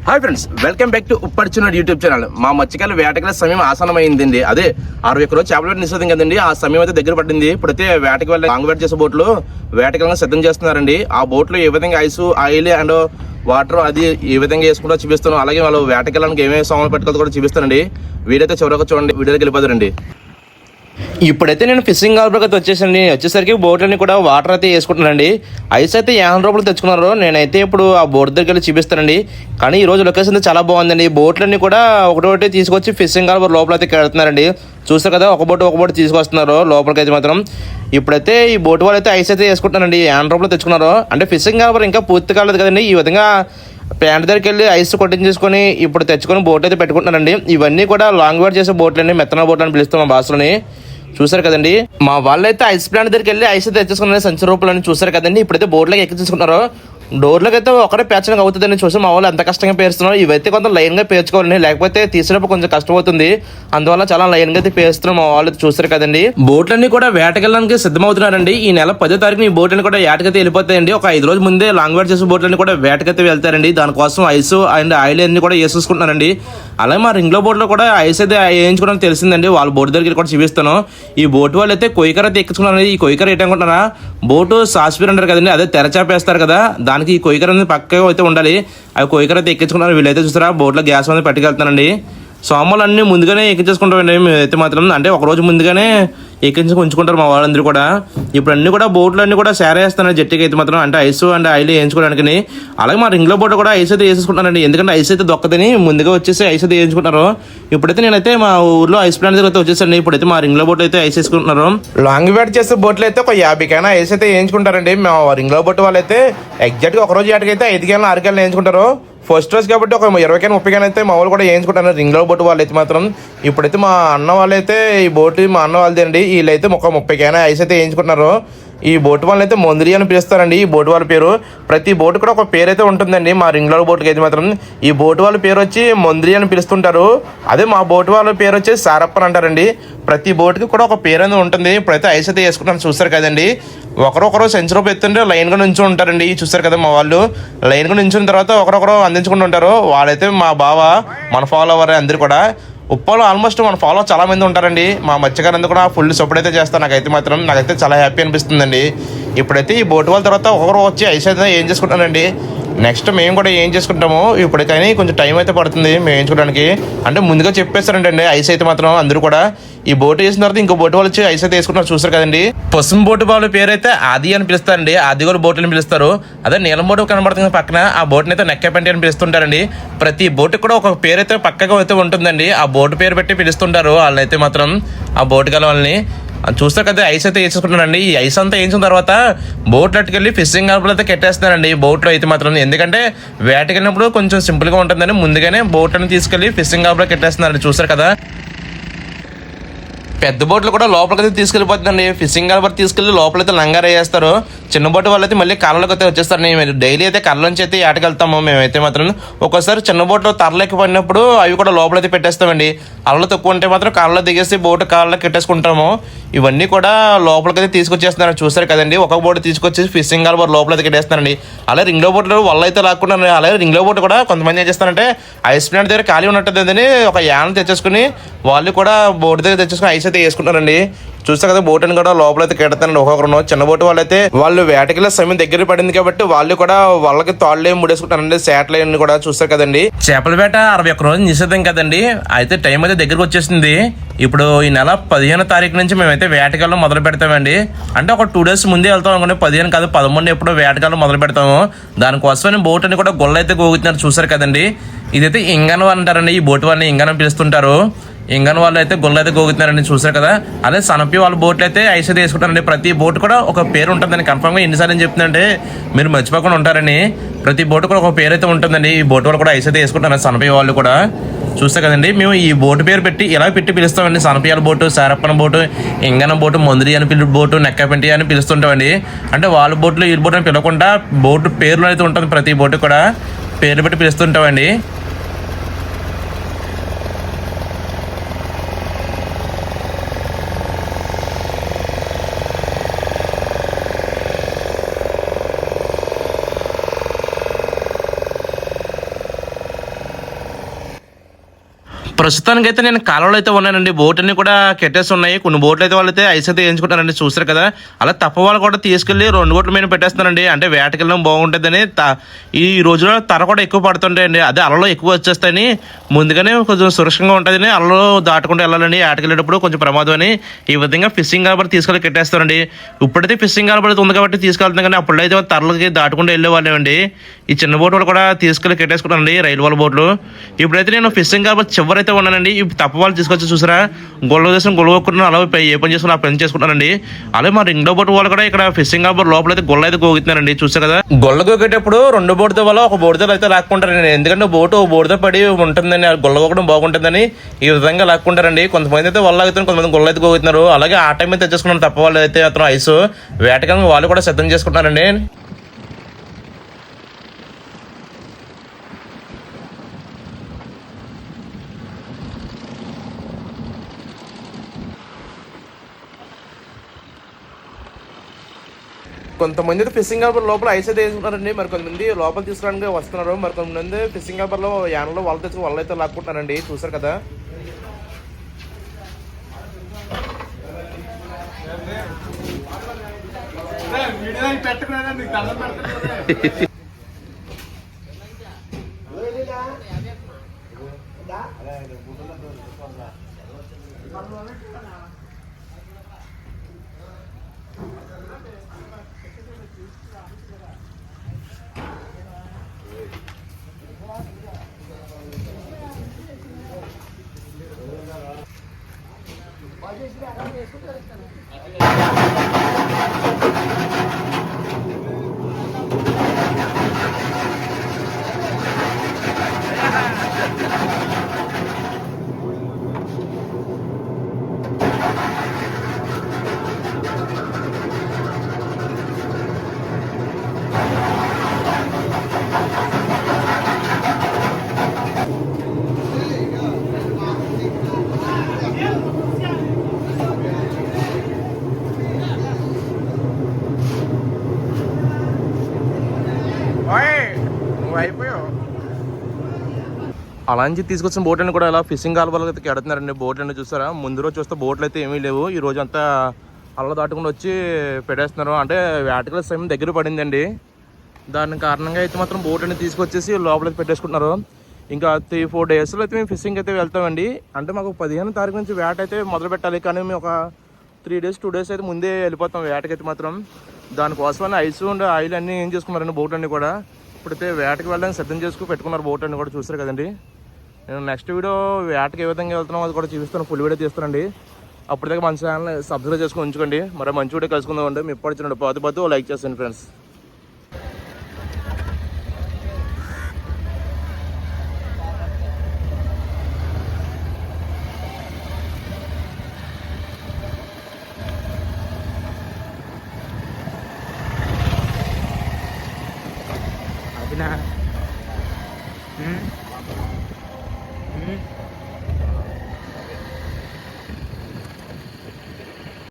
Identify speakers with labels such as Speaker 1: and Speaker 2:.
Speaker 1: Hi friends, welcome back to ఉప్పర్చున్న YouTube channel. మా మత్స్యకారుల వేటకి సమయం ఆసనమైందండి. అదే 61 రోజు చేపల వేట నిషేధం కదండి. ఆ సమయం అయితే దగ్గర పడింది. ఇప్పుడైతే వేటకి వెళ్ళి లాంగ్ వేట చేసే బోట్లు వేటకి సిద్ధం చేస్తున్నారండి. ఆ బోట్లో ఏ విధంగా ఐస్, ఆయిల్ అండ్ వాటర్ అది ఏ విధంగా వేసుకుంటూ చూపిస్తాను. అలాగే వాళ్ళు వేటకి వెళ్ళడానికి ఏమేమి సామాన్లు పెట్టుకోవాలో కూడా చూపిస్తానండి. వీడియో అయితే చివరికి చూడండి. వీడియోకి వెళ్ళిపోతారండి. ఇప్పుడైతే నేను ఫిషింగ్ హార్బర్కి అయితే వచ్చేసరికి బోట్లన్నీ కూడా వాటర్ అయితే వేసుకుంటున్నానండి. ఐస్ అయితే 50 రూపాయలు తెచ్చుకున్నారు. నేనైతే ఇప్పుడు ఆ బోట్ దగ్గరికి వెళ్ళి చూపిస్తానండి. కానీ ఈ రోజు లొకేషన్ అయితే చాలా బాగుందండి. బోట్లన్నీ కూడా ఒకటి తీసుకొచ్చి ఫిషింగ్ హార్బర్ లోపల అయితే కడుతున్నారండి. చూస్తారు కదా, ఒక బోట్ తీసుకొస్తున్నారు లోపలికి అయితే మాత్రం. ఇప్పుడైతే ఈ బోట్ వాళ్ళు అయితే ఐస్ అయితే వేసుకుంటున్నారండి. 50 రూపాయలు తెచ్చుకున్నారు. అంటే ఫిషింగ్ హార్బర్ ఇంకా పూర్తి కాలేదు కదండి. ఈ విధంగా ప్యాంట్ దగ్గరికి వెళ్ళి ఐస్ కొట్టించేసుకొని ఇప్పుడు తెచ్చుకొని బోట్ అయితే పెట్టుకుంటున్నారండి. ఇవన్నీ కూడా లాంగ్ వేట్ చేసే బోట్లండి, మెత్తన బోట్లు అని పిలుస్తాం మా భాషలోని. చూసారు కదండి, మా వాళ్ళైతే ఐస్ ప్లాంట్ దగ్గరికి వెళ్ళి ఐస్ అయితే తెచ్చేసుకున్నారు సంచి రూపాయలని. చూసారు కదండి, ఇప్పుడైతే బోట్లోకి ఎక్కించుకుంటున్నారు. డోర్లోకి అయితే ఒకటే పేర్చడానికి అవుతుందని చూసి మా వాళ్ళు ఎంత కష్టంగా పేరుస్తున్నారు. ఇవైతే కొంత లైన్గా పేర్చుకోవాలండి, లేకపోతే తీసేటప్పుడు కొంచెం కష్టమవుతుంది. అందువల్ల చాలా లైన్గా అయితే పేరుస్తున్నారు మా వాళ్ళు. చూసారు కదండి, బోట్లన్నీ కూడా వేటకెళ్ళడానికి సిద్ధమవుతున్నారండి. ఈ నెల 10వ తారీఖున ఈ బోట్లన్నీ కూడా వేటకైతే వెళ్ళిపోతాయండి. ఒక 5 రోజుల ముందే లాంగ్ వేట్ చేసే బోట్లన్నీ కూడా వేటకైతే వెళ్తారండి. దానికోసం ఐస్ అండ్ ఆయిల్ అన్ని కూడా వేసేసుకుంటున్నారండి. అలాగే మా రింగ్లో బోట్లో కూడా ఐస్ అయితే వేయించుకోవడానికి తెలిసిందండి. వాళ్ళ బోట్ దగ్గరికి కూడా చూపిస్తాను. ఈ బోట్ వాళ్ళు అయితే కొయ్యకర అయితే ఎక్కించుకున్నారండి. ఈ కొయ్యకర ఏంటనుకుంటున్నారా, బోటు సాస్పీర్ అంటారు కదండి, అదే తెరచాపేస్తారు కదా, దానికి ఈ కొయ్యకర అనేది పక్కగా అయితే ఉండాలి. అవి కొయ్యకర అయితే ఎక్కించుకున్నారు. వీళ్ళైతే చూసారా బోట్లో గ్యాస్ అనేది పట్టుకెళ్తానండి. సోమాలు అన్నీ ముందుగానే ఎక్కించేసుకుంటామండి మేమైతే మాత్రం. అంటే ఒక రోజు ముందుగానే ఎక్కించుకుని ఉంచుకుంటారు మా వాళ్ళందరూ కూడా. ఇప్పుడు అన్ని కూడా బోట్లు అన్ని కూడా షేర్ వేస్తాను జట్టుకి అయితే మాత్రం, అంటే ఐస్ అండ్ ఆయిల్ వేయించుకోవడానికి. అలాగే మా రింగ్లో బోట్ కూడా ఐస్ అయితే వేసేసుకుంటానండి. ఎందుకంటే ఐస్ అయితే దొక్కదని ముందుగా వచ్చేసి ఐస్ అయితే వేయించుకుంటారు. ఇప్పుడైతే నేనైతే మా ఊర్లో ఐస్ ప్లాంట్ దగ్గర అయితే వచ్చేసండి. ఇప్పుడైతే మా రింగ్లో బోట్ అయితే ఐస్ వేసుకుంటున్నారు. లాంగ్ వేట్ చేసే బోట్లు అయితే ఒక 50 కైనా ఐస్ అయితే వేయించుకుంటారండి. మా రింగ్లో బోట్ వాళ్ళు అయితే ఎగ్జాక్ట్గా ఒక రోజు ఏటకైతే 5 కేజీలు 6 కేజీలు వేయించుకుంటారు. ఫస్ట్ రోజు కాబట్టి ఒక 20 కైనా 30 కైనా అయితే మా వాళ్ళు కూడా వేయించుకుంటారు రింగ్లో బోట్ వాళ్ళు అయితే మాత్రం. ఇప్పుడైతే మా అన్న వాళ్ళైతే ఈ బోట్ మా అన్న వాళ్ళది అండి. వీళ్ళైతే ఒక 30 కైనా ఐస్ అయితే వేయించుకుంటున్నారు. ఈ బోట్ వాళ్ళని అయితే మొందిరి అని పిలుస్తారండి. ఈ బోట్ వాళ్ళ పేరు, ప్రతి బోట్ కూడా ఒక పేరు అయితే ఉంటుందండి. మా రింగ్లో బోట్కి అయితే మాత్రం ఈ బోట్ వాళ్ళ పేరు వచ్చి మొందిరి అని పిలుస్తుంటారు. అదే మా బోట్ వాళ్ళ పేరు వచ్చి సారప్పని అంటారండి. ప్రతి బోట్కి కూడా ఒక పేరు అనేది ఉంటుంది. ఇప్పుడైతే ఐస్ అయితే వేసుకుంటాను. చూస్తారు కదండి, ఒకరొకరు సెంచు రూపాయలు ఎత్తుంటే లైన్గా నుంచి ఉంటారండి. చూస్తారు కదా, మా వాళ్ళు లైన్గా నుంచిన తర్వాత ఒకరొకరు అందించుకుంటూ ఉంటారు. వాళ్ళైతే మా బావ, మన ఫాలోవర్ అందరు కూడా. ఉప్పాలో ఆల్మోస్ట్ మన ఫాలో చాలా మంది ఉంటారండి. మా మత్స్యకారులందరూ కూడా ఫుల్ సపోర్ట్ అయితే చేస్తాను. నాకైతే చాలా హ్యాపీ అనిపిస్తుందండి. ఇప్పుడైతే ఈ బోట్ వాళ్ళ తర్వాత ఒకరు వచ్చి ఐస్ అయితే ఏం చేసుకుంటానండి. నెక్స్ట్ మేము కూడా ఏం చేసుకుంటాము. ఇప్పటికైనా కొంచెం టైం అయితే పడుతుంది మేము వేయించుకోవడానికి. అంటే ముందుగా చెప్పేస్తారంటండి ఐస్ అయితే మాత్రం. అందరూ కూడా ఈ బోట్ వేసిన తర్వాత ఇంకో బోట్ వాళ్ళు వచ్చి ఐస్ అయితే వేసుకుంటారు. చూస్తారు కదండి, పసుపు బోటు వాళ్ళ పేరు అయితే ఆది అని పిలుస్తారండి. ఆది కూడా బోట్ అని పిలుస్తారు. అదే నీలం బోటు కనబడుతుంది పక్కన, ఆ బోట్ని అయితే నెక్కపెంటి అని పిలుస్తుంటారండి. ప్రతి బోటుకి కూడా ఒక పేరు అయితే పక్కగా అయితే ఉంటుందండి. ఆ బోటు పేరు పెట్టి పిలుస్తుంటారు వాళ్ళైతే మాత్రం, ఆ బోటు గల వాళ్ళని. చూస్తారు కదా, ఐస్ అయితే వేసుకుంటున్నారండి. ఈ ఐస్ అంతా వేసిన తర్వాత బోట్ అట్టుకెళ్ళి ఫిషింగ్ హార్బర్లో అయితే కట్టేస్తున్నారండి బోట్లో అయితే మాత్రం. ఎందుకంటే వేటకెళ్ళినప్పుడు కొంచెం సింపుల్గా ఉంటుందని ముందుగానే బోట్ అని తీసుకెళ్ళి ఫిషింగ్ హార్బర్లో కట్టేస్తున్నారండి. చూస్తారు కదా, పెద్ద బోట్లు కూడా లోపలికైతే తీసుకెళ్ళిపోతుందండి. ఫిషింగ్ హార్బర్ తీసుకెళ్ళి లోపలైతే లంగారు వేస్తారు. చిన్న బోటు వాళ్ళైతే మళ్ళీ కళ్ళలోకి అయితే వచ్చేస్తారు. మేము డైలీ అయితే కళ్ళలోంచి అయితే ఏటకెళ్తాము మేమైతే మాత్రం. ఒక్కోసారి చిన్న బోట్లో తరలేకి పడినప్పుడు అవి కూడా లోపలైతే పెట్టేస్తామండి. అలలు తక్కువ ఉంటే మాత్రం కాళ్ళలో దిగేసి బోటు కాళ్ళలో కట్టేసుకుంటాము. ఇవన్నీ కూడా లోపలికైతే తీసుకొచ్చేస్తున్నారు. చూసారు కదండి, ఒక బోటు తీసుకొచ్చి ఫిషింగ్ హార్బర్ లోపలైతే కట్టేస్తారండి. అలాగే రింగ్లో బోట్లు వాళ్ళు అయితే లాక్కుంటారు. అలాగే రింగ్లో బోటు కూడా కొంతమంది ఏం చేస్తారంటే ఐస్ ప్లాంట్ దగ్గర ఖాళీ ఉన్నట్టుందని ఒక యాన్ తెచ్చేసుకుని వాళ్ళు కూడా బోటు దగ్గర తెచ్చేసుకుని ఐస్ అయితే వేసుకుంటారండి. చూస్తే కదా, బోట్ అని కూడా లోపలైతే కెడతానండి ఒక్కొక్కరు. చిన్న బోటు వాళ్ళైతే వాళ్ళు వేటకిలో సమయం దగ్గర పడింది కాబట్టి వాళ్ళు కూడా వాళ్ళకి తాళ్ళు ముడేసుకుంటారండి, శాటిలైన్ కూడా. చూస్తారు కదండి, చేపల వేట 61 రోజులు నిషేధం కదండి. అయితే టైం అయితే దగ్గరకు వచ్చేసింది. ఇప్పుడు ఈ నెల 15వ తారీఖు నుంచి మేమైతే వేటగాళ్ళం మొదలు పెడతామండి. అంటే ఒక 2 డేస్ ముందే వెళ్తాం అనుకోండి. 15 కాదు 11 ఎప్పుడో వేటగాళ్ళం మొదలు పెడతాము. దానికోసమని బోట్ అని కూడా గొల్ల అయితే గోగుతున్నారు. చూసారు కదండి, ఇదైతే ఇంగన్ వాళ్ళు అంటారండి. ఈ బోట్ వాళ్ళని ఇంగన్ పిలుస్తుంటారు. ఇంగన్ వాళ్ళు అయితే గొల్ల అయితే గోగుతున్నారండి. చూసారు కదా, అదే సనపి వాళ్ళ బోట్లు అయితే ఐస్ అయితే వేసుకుంటారండి. ప్రతి బోట్ కూడా ఒక పేరు ఉంటుందని కన్ఫర్మ్గా ఎన్నిసార్లు అని చెప్తుందంటే మీరు మర్చిపోకుండా ఉంటారని. ప్రతి బోటు కూడా ఒక పేరు అయితే ఉంటుందండి. ఈ బోట్ వాళ్ళు కూడా ఐస్ అయితే వేసుకుంటారు సనపి వాళ్ళు కూడా. చూస్తే కదండి, మేము ఈ బోటు పేరు పెట్టి ఇలా పెట్టి పిలుస్తామండి. సనపియాల బోటు, సారప్పన బోటు, ఇంగన బోటు, మొందిరి అని బోటు, నెక్కపెంటి అని పిలుస్తుంటామండి. అంటే వాళ్ళ బోట్లు ఈ బోటు అని పిలవకుండా బోటు పేర్లు అయితే ఉంటుంది. ప్రతి బోటు కూడా పేర్లు పెట్టి పిలుస్తుంటామండి. ప్రస్తుతానికి అయితే నేను కాలంలో అయితే ఉన్నానండి. బోట్ అన్ని కూడా కెట్టేసి ఉన్నాయి. కొన్ని బోట్లు అయితే వాళ్ళైతే ఐస్ అయితే వేయించుకుంటారండి, చూస్తారు కదా. అలా తప్ప వాళ్ళు కూడా తీసుకెళ్లి 2 బోట్ల మీద పెట్టేస్తున్నారండి. అంటే వేటకెళ్ళడం బాగుంటుందని. ఈ రోజులో తర కూడా ఎక్కువ పడుతుంటాయండి, అదే అలలో ఎక్కువ వచ్చేస్తాయని ముందుగానే కొంచెం సురక్షంగా ఉంటుందని అలలో దాటుకుంటూ వెళ్ళాలండి. వేటకెళ్ళేటప్పుడు కొంచెం ప్రమాదం అని ఈ విధంగా ఫిషింగ్ హార్బర్ తీసుకెళ్ళి కట్టేస్తారండి. ఇప్పుడైతే ఫిషింగ్ హార్బర్ అయితే ఉంది కాబట్టి తీసుకెళ్తున్నాం, కానీ అప్పుడైతే తరలకి దాటుకుంటూ వెళ్ళేవాళ్ళేమండి. ఈ చిన్న బోట్ వాళ్ళు కూడా తీసుకెళ్ళి కట్టేసుకున్నారండి, రైలు వాళ్ళ బోట్లు. ఇప్పుడైతే నేను ఫిషింగ్ హార్బర్ చివరైతే ఉన్నానండి. ఇప్పుడు తప్ప వాళ్ళు తీసుకొచ్చి చూసారా, గొల్ల దేశం గొల్లగొక్కున్నాను, అలా ఏ పని చేసుకుని ఆ పని చేసుకుంటానండి. అలాగే మా రెండో బోట్ వాళ్ళు కూడా ఇక్కడ ఫిషింగ్ హార్బర్ లోపల అయితే గొల్ల అయితే గోగుతున్నారండి, చూసారు కదా. గొల్ల గోగేటప్పుడు 2 బోటుతో వల్ల ఒక బోటుతో అయితే లాక్కుంటారండి. ఎందుకంటే బోటుతో పడి ఉంటుందని, గొల్ల గోకడం బాగుంటుందని ఈ విధంగా లాక్కుంటారండి. కొంతమంది అయితే వల్ల అవుతారు, కొంతమంది గొల్ల అయితే గోగుతున్నారు. అలాగే ఆ టైం అయితే తెచ్చేసుకున్నారు తప్ప వాళ్ళు అయితే అతను ఐస్ వేటగా వాళ్ళు కూడా సిద్ధం చేసుకుంటున్నారండి. కొంతమంది అయితే ఫిషింగ్ హార్బర్ లోపల ఐస్ అయితే వేసుకుంటారండి. మరి కొంతమంది లోపల తీసుకురావడానికి వస్తున్నారు. మరి కొంతమంది ఫిషింగ్ హార్బర్ లో యానలో వాళ్ళు తెచ్చి వాళ్ళు అయితే లాక్కుంటారండి, చూసారు కదా. అలా నుంచి తీసుకొచ్చిన బోట్ అని కూడా ఇలా ఫిషింగ్ హార్బర్లో అయితే కడుతున్నారండి. బోట్లు అన్నీ చూస్తారా, ముందు రోజు చూస్తే బోట్లు అయితే ఏమీ లేవు. ఈ రోజు అంతా అల్ల దాటుకుండా వచ్చి పెట్టేస్తున్నారు. అంటే వేటకల సమయం దగ్గర పడిందండి, దాని కారణంగా అయితే మాత్రం బోట్ అనేది తీసుకొచ్చేసి లోపలికి పెట్టేసుకుంటున్నారు. ఇంకా 3-4 డేస్లో అయితే మేము ఫిషింగ్ అయితే వెళ్తామండి. అంటే మాకు 15వ తారీఖు నుంచి వేట అయితే మొదలు పెట్టాలి, కానీ మేము ఒక 3 డేస్ 2 డేస్ అయితే ముందే వెళ్ళిపోతాం వేటకైతే మాత్రం. దానికోసమని ఐస్ ఉండే ఆయిల్ అన్నీ ఏం చేసుకున్నారండి బోట్ అన్నీ కూడా. ఇప్పుడైతే వేటకి వెళ్ళడానికి సిద్ధం చేసుకుని పెట్టుకున్నారు బోట్ అన్నీ కూడా, చూసారు కదండి. నేను నెక్స్ట్ వీడియో వేటకి ఏ విధంగా వెళ్తున్నాం అది కూడా చూపిస్తాను, ఫుల్ వీడియో తీస్తానండి. అప్పటిదాకా మన ఛానల్ సబ్స్క్రైబ్ చేసుకుని ఉంచుకోండి. మరి మంచి వీడియో కలుసుకుందామండి. మీ ఎప్పుడు వచ్చిన పాత లైక్ చేస్తాను ఫ్రెండ్స్. అదినా